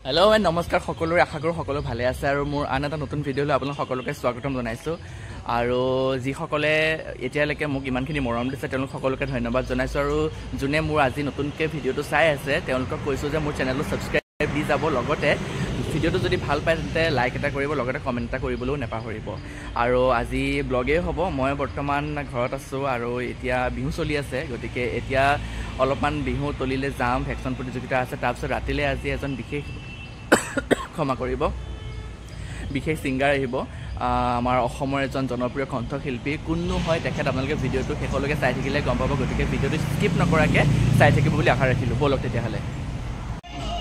hello' and নমস্কাৰ সকলোৰে আশা কৰোঁ সকলো ভালে আছে আৰু মোৰ আন এটা নতুন ভিডিঅ'লৈ আপোনালোক সকলোকে স্বাগতম জনাইছোঁ আৰু যিসকলে এতিয়ালৈকে মোক ইমানখিনি মৰম দিছে তেওঁলোক সকলোকে ধন্যবাদ জনাইছোঁ আৰু যোনে মোৰ আজি নতুনকৈ ভিডিঅ'টো চাই আছে তেওঁলোকক কৈছোঁ যে মোৰ চেনেলটো ছাবস্ক্ৰাইব দি যাব লগতে ভিডিঅ'টো যদি ভাল পায় তেন্তে লাইক এটা কৰিব লগতে কমেণ্ট এটা কৰিবলৈও নাপাহৰিব আৰু আজি ব্লগেই হ'ব মই বৰ্তমান ঘৰত আছোঁ আৰু এতিয়া বিহু চলি আছে গতিকে এতিয়া অলপমান বিহু তলিলৈ যাম ভেকচন প্ৰতিযোগিতা আছে তাৰপিছত ৰাতিলৈ আজি এজন বিশেষ ক্ষমা কৰিব বিশেষ ছিংগাৰ আহিব আমাৰ অসমৰ এজন জনপ্ৰিয় কণ্ঠশিল্পী কোননো হয় তেখেত আপোনালোকে ভিডিঅ'টো শেষলৈকে চাই থাকিলে গম পাব গতিকে ভিডিঅ'টো স্কিপ নকৰাকৈ চাই থাকিব বুলি আশা ৰাখিলোঁ ব'লক তেতিয়াহ'লে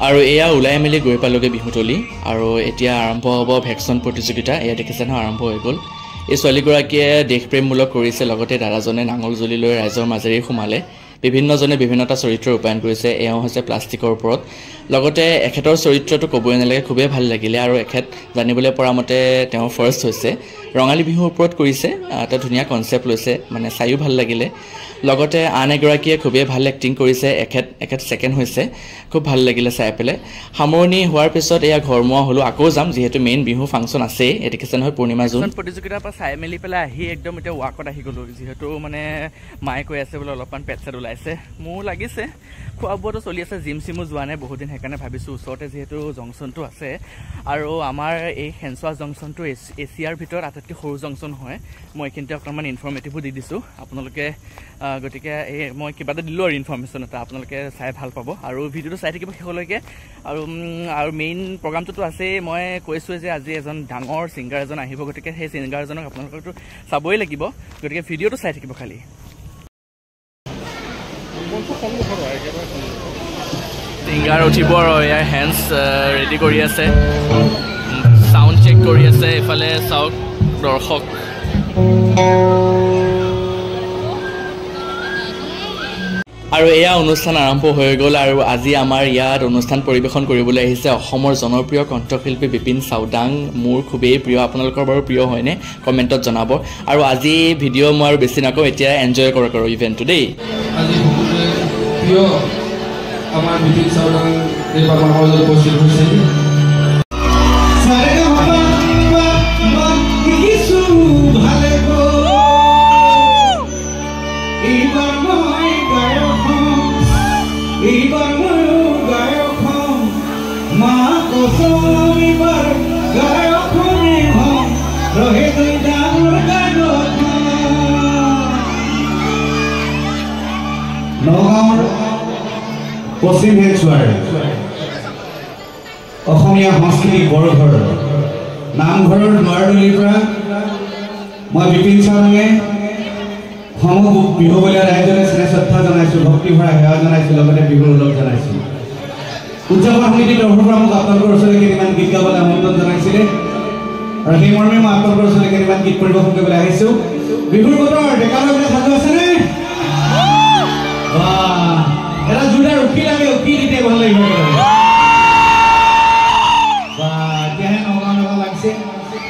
আৰু এয়া ওলাই মেলি গৈ পালোগৈ বিহুতলি আৰু এতিয়া আৰম্ভ হ'ব ভেকচন প্ৰতিযোগিতা এয়া দেখিছে নহয় আৰম্ভ হৈ গ'ল এই ছোৱালীগৰাকীয়ে দেশপ্ৰেমমূলক কৰিছে লগতে দাদাজনে নাঙল জুলি লৈ ৰাইজৰ মাজেৰে সোমালে বিভিন্নজনে বিভিন্নটা চৰিত্ৰ ৰূপায়ণ কৰিছে এওঁ হৈছে প্লাষ্টিকৰ ওপৰত লগতে এখেতৰ চৰিত্ৰটো ক'বই নালাগে খুবেই ভাল লাগিলে আৰু এখেত জানিবলৈ পৰা মতে তেওঁ ফাৰ্ষ্ট হৈছে ৰঙালী বিহুৰ ওপৰত কৰিছে এটা ধুনীয়া কনচেপ্ট লৈছে মানে চায়ো ভাল লাগিলে লগতে আন এগৰাকীয়ে খুবেই ভাল এক্টিং কৰিছে এখেত ছেকেণ্ড হৈছে খুব ভাল লাগিলে চাই পেলাই সামৰণি হোৱাৰ পিছত এয়া ঘৰমুৱা হ'লোঁ আকৌ যাম যিহেতু মেইন বিহু ফাংচন আছেই এই দেখিছে নহয় পূৰ্ণিমা জুন প্ৰতিযোগিতাৰ পৰা চাই মেলি পেলাই আহি একদম এতিয়া ৱাকত আহি গ'লোঁ যিহেতু মানে মায়ে কৈ আছে বোলে অলপমান পেট চেট ওলাইছে মোৰ লাগিছে খোৱা বোৱাটো চলি আছে জিম চিমো যোৱা নাই বহুত দিন সেইকাৰণে ভাবিছোঁ ওচৰতে যিহেতু জংচনটো আছে আৰু আমাৰ এই খেনচোৱা জংচনটো এছিয়াৰ ভিতৰত আটাইতকৈ সৰু জংচন হয় মই এইখিনিতে অকণমান ইনফৰ্মেটিভো দি দিছোঁ আপোনালোকে গতিকে এই মই কিবা এটা দিলোঁ আৰু ইনফৰ্মেশ্যন এটা আপোনালোকে চাই ভাল পাব আৰু ভিডিঅ'টো চাই থাকিব শেষলৈকে আৰু মেইন প্ৰগ্ৰামটোতো আছেই মই কৈছোঁৱে যে আজি এজন ডাঙৰ ছিংগাৰ এজন আহিব গতিকে সেই ছিংগাৰজনক আপোনালোকতো চাবই লাগিব গতিকে ভিডিঅ'টো চাই থাকিব খালি ছিংগাৰ উঠিব আৰু ইয়াৰ হেণ্ডছ ৰেডি কৰি আছে চাউণ্ড চেক কৰি আছে এইফালে চাওক দৰ্শক আৰু এয়া অনুষ্ঠান আৰম্ভ হৈ গ'ল আৰু আজি আমাৰ ইয়াত অনুষ্ঠান পৰিৱেশন কৰিবলৈ আহিছে অসমৰ জনপ্ৰিয় কণ্ঠশিল্পী বিপিন চাওডাং মোৰ খুবেই প্ৰিয় আপোনালোকৰ বাৰু প্ৰিয় হয়নে কমেণ্টত জনাব আৰু আজি ভিডিঅ' মই আৰু বেছি নকওঁ এতিয়া এনজয় কৰক আৰু ইভেণ্টটো দেই আমাৰ বিপিন চাওডাং এই বাগমাহলৈ উপস্থিত হৈছে পশ্চিম হেলচুৱাৰ অসমীয়া সাংস্কৃতিক বৰঘৰ নামঘৰৰ দুৱাৰদলিৰ পৰা মই বিপিন চাওডাঙে সমগ্ৰ বিহুবলীয়া ৰাইজলৈ স্নেহ শ্ৰদ্ধা জনাইছোঁ ভক্তিভৰা সেৱা জনাইছোঁ লগতে বিহুৰ ওলগ জনাইছোঁ উদযাপন সমিতিৰ তৰফৰ পৰা মোক আপোনালোকৰ ওচৰলৈ কেইটামান গীত গাবলৈ আমন্ত্ৰণ জনাইছিলে আৰু সেই মৰ্মে মই আপোনালোকৰ ওচৰলৈ কেইটামান গীত পৰিৱেশন কৰিবলৈ আহিছোঁ বিহুৰ বতৰ ডেকালগতে সাজু আছেনে এটা জোৰদাৰ উকি লাগে উকি দিতে ভাল লাগিব এতিয়াহে নগাঁও নগাঁও লাগিছে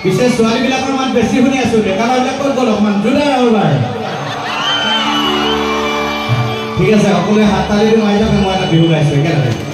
পিছে ছোৱালীবিলাকৰ মাত বেছি শুনি আছোঁ ডেকালগবিলাক ক'ত গ'ল অকণমান জোৰদাৰ আৰু বাৰ ঠিক আছে সকলোৱে হাত তালি দি মাৰি যাওক মই এটা বিহু গাইছোঁ একেলগে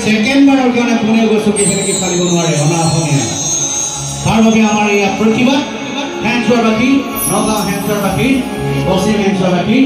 ছেকেণ্ডবাৰৰ কাৰণে কোনেও গছকি ফেনেকি ফালিব নোৱাৰে অনা অসমীয়া তাৰ বাবে আমাৰ এই প্ৰতিভা হেণ্ডছৰ বাকী নগাঁও হেণ্ডছৰ বাকী পশ্চিম হেণ্ডছৰ বাকী